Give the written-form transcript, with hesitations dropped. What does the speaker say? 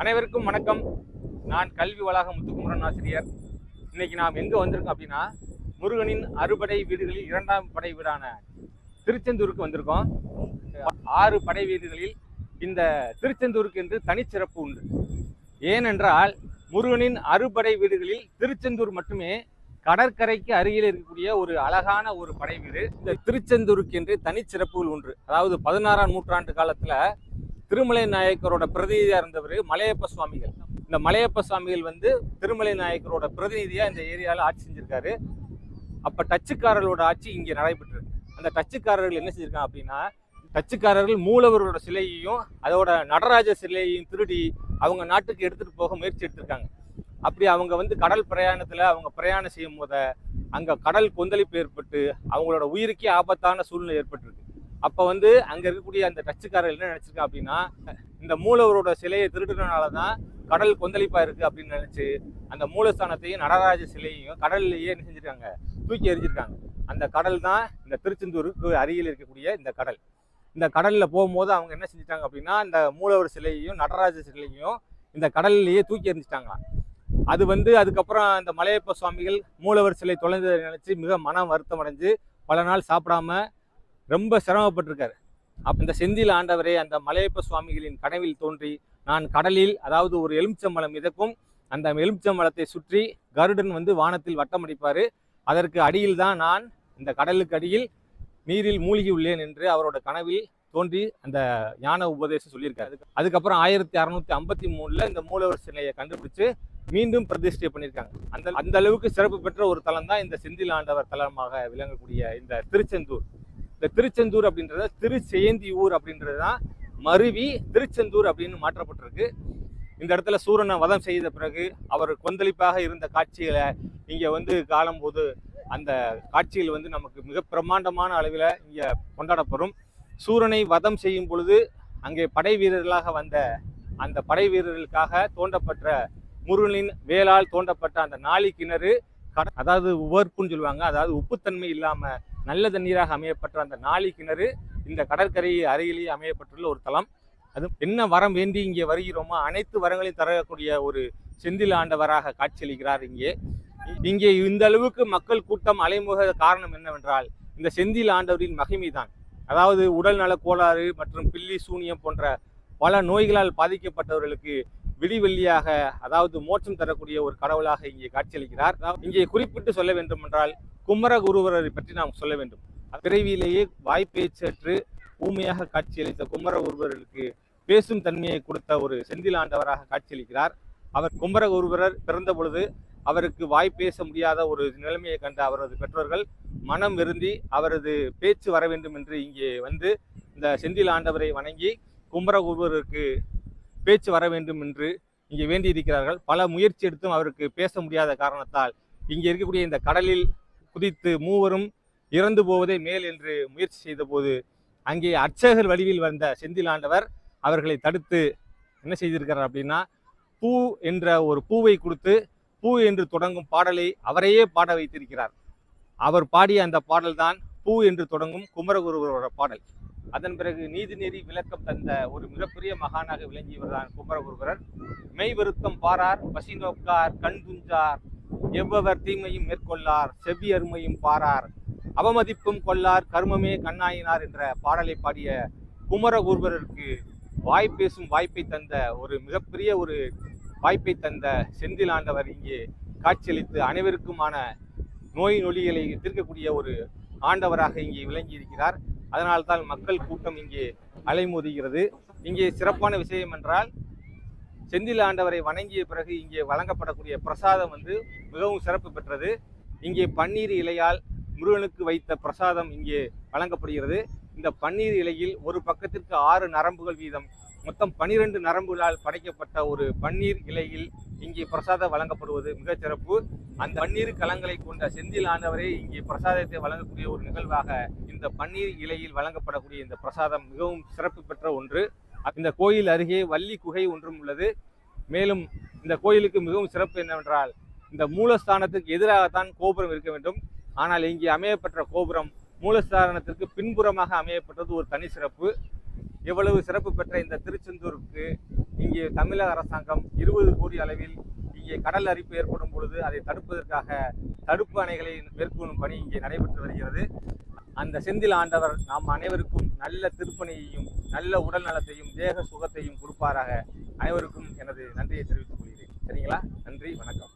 அனைவருக்கும் வணக்கம். நான் கல்வி வளாக முத்துக்குமரன் ஆசிரியர். இன்னைக்கு நாம் எங்க வந்திருக்கோம் அப்படின்னா, முருகனின் அறுபடை வீடுகளில் இரண்டாம் படை வீடான திருச்செந்தூருக்கு வந்திருக்கோம். 6 படை வீடுகளில் இந்த திருச்செந்தூருக்கு என்று தனிச்சிறப்பு உண்டு. ஏனென்றால் முருகனின் அறுபடை வீடுகளில் திருச்செந்தூர் மட்டுமே கடற்கரைக்கு அருகில் இருக்கக்கூடிய ஒரு அழகான ஒரு படை வீடு. இந்த திருச்செந்தூருக்கு என்று தனிச்சிறப்புகள் உண்டு. அதாவது 16ஆம் நூற்றாண்டு காலத்துல திருமலை நாயக்கரோட பிரதிநிதியா இருந்தவர் மலையப்ப சுவாமிகள். இந்த மலையப்ப சுவாமிகள் திருமலை நாயக்கரோட பிரதிநிதியா இந்த ஏரியாவில் ஆட்சி செஞ்சிருக்காரு. அப்ப டச்சுக்காரர்களோட ஆட்சி இங்கே நடைபெற்று, அந்த டச்சுக்காரர்கள் என்ன செஞ்சிருக்காங்க அப்படின்னா, டச்சுக்காரர்கள் மூலவரோட சிலையையும் அதோட நடராஜ சிலையையும் திருடி அவங்க நாட்டுக்கு எடுத்துட்டு போக முயற்சி எடுத்திருக்காங்க. அப்படி அவங்க கடல் பிரயாணத்துல அவங்க பிரயாணம் செய்யும் போத அங்க கடல் கொந்தளிப்பு ஏற்பட்டு அவங்களோட உயிருக்கே ஆபத்தான சூழ்நிலை ஏற்பட்டிருக்கு. அப்ப அங்க இருக்கக்கூடிய அந்த டச்சுக்காரர்கள் என்ன நினைச்சிருக்காங்க அப்படின்னா, இந்த மூலவரோட சிலையை திருடுறதுனாலதான் கடல் கொந்தளிப்பா இருக்கு அப்படின்னு நினைச்சு அந்த மூலஸ்தானத்தையும் நடராஜ சிலையையும் கடல்லையே என்ன செஞ்சிருக்காங்க, தூக்கி எறிஞ்சிருக்காங்க. அந்த கடல் தான் இந்த திருச்செந்தூருக்கு அருகில் இருக்கக்கூடிய இந்த கடல். இந்த கடல்ல போகும்போது அவங்க என்ன செஞ்சிட்டாங்க அப்படின்னா, இந்த மூலவர் சிலையையும் நடராஜ சிலையையும் இந்த கடல்லையே தூக்கி எறிஞ்சிட்டாங்களாம். அது அதுக்கப்புறம் இந்த மலையப்ப சுவாமிகள் மூலவர் சிலை தொலைந்ததை நினைச்சு மிக மனம் வருத்தம் அடைஞ்சு பல நாள் சாப்பிடாம ரொம்ப சிரமப்பட்டிருக்காரு. அப்ப இந்த செந்தில் ஆண்டவரே அந்த மலையப்ப சுவாமிகளின் கனவில் தோன்றி, நான் கடலில், அதாவது ஒரு எலுமிச்சம்பழம் மிதக்கும், அந்த எலுமிச்சம்பழத்தை சுற்றி கருடன் வானத்தில் வட்டம் அடிப்பாரு. அதற்கு அடியில் தான் நான் இந்த கடலுக்கு அடியில் நீரில் மூழ்கி உள்ளேன் என்று அவரோட கனவில் தோன்றி அந்த ஞான உபதேசம் சொல்லியிருக்காரு. அதுக்கப்புறம் 1653 இந்த மூலவர் சிலையை கண்டுபிடிச்சு மீண்டும் பிரதிஷ்டை பண்ணியிருக்காங்க. அந்த அளவுக்கு சிறப்பு பெற்ற ஒரு தலம் தான் இந்த செந்தில் ஆண்டவர் தலமாக விளங்கக்கூடிய இந்த திருச்செந்தூர். இந்த திருச்செந்தூர் அப்படின்றத திருச்செயந்தியூர் அப்படின்றது தான் மருவி திருச்செந்தூர் அப்படின்னு மாற்றப்பட்டிருக்கு. இந்த இடத்துல சூரனை வதம் செய்த பிறகு அவர் கொந்தளிப்பாக இருந்த காட்சிகளை இங்க காணும்போது அந்த காட்சிகள் நமக்கு மிக பிரம்மாண்டமான அளவில் இங்க கொண்டாடப்படும். சூரனை வதம் செய்யும் பொழுது அங்கே படை வீரர்களாக வந்த அந்த படை வீரர்களுக்காக தோண்டப்பட்ட முருகனின் வேளால் தோண்டப்பட்ட அந்த நாளி கிணறு, அதாவது உவர்ப்புன்னு சொல்லுவாங்க, அதாவது உப்புத்தன்மை இல்லாம நல்ல தண்ணீராக அமையப்பட்ட அந்த நாளி கிணறு இந்த கடற்கரை அருகிலேயே அமையப்பட்டுள்ள ஒரு தலம். அது என்ன வரம் வேண்டி இங்கே வருகிறோமோ அனைத்து வரங்களையும் தரக்கூடிய ஒரு செந்தில் ஆண்டவராக காட்சியளிக்கிறார். இங்கே இந்த அளவுக்கு மக்கள் கூட்டம் அலைமுக காரணம் என்னவென்றால் இந்த செந்தில் ஆண்டவரின் மகிமை தான். அதாவது உடல் நல கோளாறு மற்றும் பில்லி சூனியம் போன்ற பல நோய்களால் பாதிக்கப்பட்டவர்களுக்கு விடிவெள்ளியாக, அதாவது மோட்சம் தரக்கூடிய ஒரு கடவுளாக இங்கே காட்சியளிக்கிறார். இங்கே குறிப்பிட்டு சொல்ல வேண்டும் என்றால் குமரகுருவரை பற்றி நாம் சொல்ல வேண்டும். பிறவியிலேயே வாய்ப்பேச்சற்று ஊமையாக காட்சியளித்த குமரகுருவருக்கு பேசும் தன்மையை கொடுத்த ஒரு செந்தில் ஆண்டவராக காட்சியளிக்கிறார். அவர் குமரகுருவரர் பிறந்த பொழுது அவருக்கு வாய் பேச முடியாத ஒரு நிலைமையை கண்ட அவரது பெற்றோர்கள் மனம் வருந்தி அவரது பேச்சு வர வேண்டும் என்று இங்கே இந்த செந்தில் ஆண்டவரை வணங்கி குமரகுருவருக்கு பேச்சு வர வேண்டும் என்று இங்கே வேண்டி இருக்கிறார்கள். பல முயற்சி எடுத்தும் அவருக்கு பேச முடியாத காரணத்தால் இங்கே இருக்கக்கூடிய இந்த கடலில் குதித்து மூவரும் இறந்து போவதே மேல் என்று முயற்சி செய்த போது அங்கே அர்ச்சகர் வடிவில் வந்த செந்தில் ஆண்டவர் அவர்களை தடுத்து என்ன செய்திருக்கிறார் அப்படின்னா, பூ என்ற ஒரு பூவை கொடுத்து பூ என்று தொடங்கும் பாடலை அவரையே பாட வைத்திருக்கிறார். அவர் பாடிய அந்த பாடல் தான் பூ என்று தொடங்கும் குமரகுருவரோட பாடல். அதன் பிறகு நீதிநெறி விளக்கம் தந்த ஒரு மிகப்பெரிய மகானாக விளங்கியவர் தான் குமரகுருவரர். மெய் வருத்தம் பாரார், பசி நோக்கார், கண் துஞ்சார், எவ்வவர் தீமையும் மேற்கொள்ளார், செவ்வி அருமையும் பாரார், அவமதிப்பும் கொள்ளார், கர்மமே கண்ணாயினார் என்ற பாடலை பாடிய குமரகுருவருக்கு பேசும் வாய்ப்பை தந்த ஒரு மிகப்பெரிய ஒரு வாய்ப்பை தந்த செந்தில் ஆண்டவர் இங்கே காட்சியளித்து அனைவருக்குமான நோய் நொடிகளை தீர்க்கக்கூடிய ஒரு ஆண்டவராக இங்கே விளங்கி இருக்கிறார். அதனால்தான் மக்கள் கூட்டம் இங்கே அலைமோதுகிறது. இங்கே சிறப்பான விஷயம் என்றால், செந்தில் ஆண்டவரை வணங்கிய பிறகு இங்கே வழங்கப்படக்கூடிய பிரசாதம் மிகவும் சிறப்பு பெற்றது. இங்கே பன்னீர் இலையால் முருகனுக்கு வைத்த பிரசாதம் இங்கே வழங்கப்படுகிறது. இந்த பன்னீர் இலையில் ஒரு பக்கத்திற்கு 6 நரம்புகள் வீதம், மொத்தம் 12 நரம்புகளால் படைக்கப்பட்ட ஒரு பன்னீர் இலையில் இங்கே பிரசாதம் வழங்கப்படுவது மிக சிறப்பு. அந்த பன்னீர் கலங்களை கொண்ட செந்தில் ஆண்டவரே இங்கே பிரசாதத்தை வழங்கக்கூடிய ஒரு நிகழ்வாக இந்த பன்னீர் இலையில் வழங்கப்படக்கூடிய இந்த பிரசாதம் மிகவும் சிறப்பு பெற்ற ஒன்று. இந்த கோயில் அருகே வள்ளி குகை ஒன்றும் உள்ளது. மேலும் இந்த கோயிலுக்கு மிகவும் சிறப்பு என்னவென்றால், இந்த மூலஸ்தானத்துக்கு எதிராகத்தான் கோபுரம் இருக்க வேண்டும். ஆனால் இங்கே அமையப்பெற்ற கோபுரம் மூலஸ்தானத்திற்கு பின்புறமாக அமையப்பட்டது ஒரு தனி சிறப்பு. இவ்வளவு சிறப்பு பெற்ற இந்த திருச்செந்தூருக்கு இங்கே தமிழக அரசாங்கம் 20 கோடி அளவில் இங்கே கடல் அரிப்பு ஏற்படும் பொழுது அதை தடுப்பதற்காக தடுப்பு அணைகளை மேற்கொள்ளும் பணி இங்கே நடைபெற்று வருகிறது. அந்த செந்தில் ஆண்டவர் நாம் அனைவருக்கும் நல்ல திருப்பணியையும் நல்ல உடல் நலத்தையும் தேக சுகத்தையும் கொடுப்பாராக. அனைவருக்கும் எனது நன்றியை தெரிவித்துக் கொள்கிறேன். சரிங்களா? நன்றி, வணக்கம்.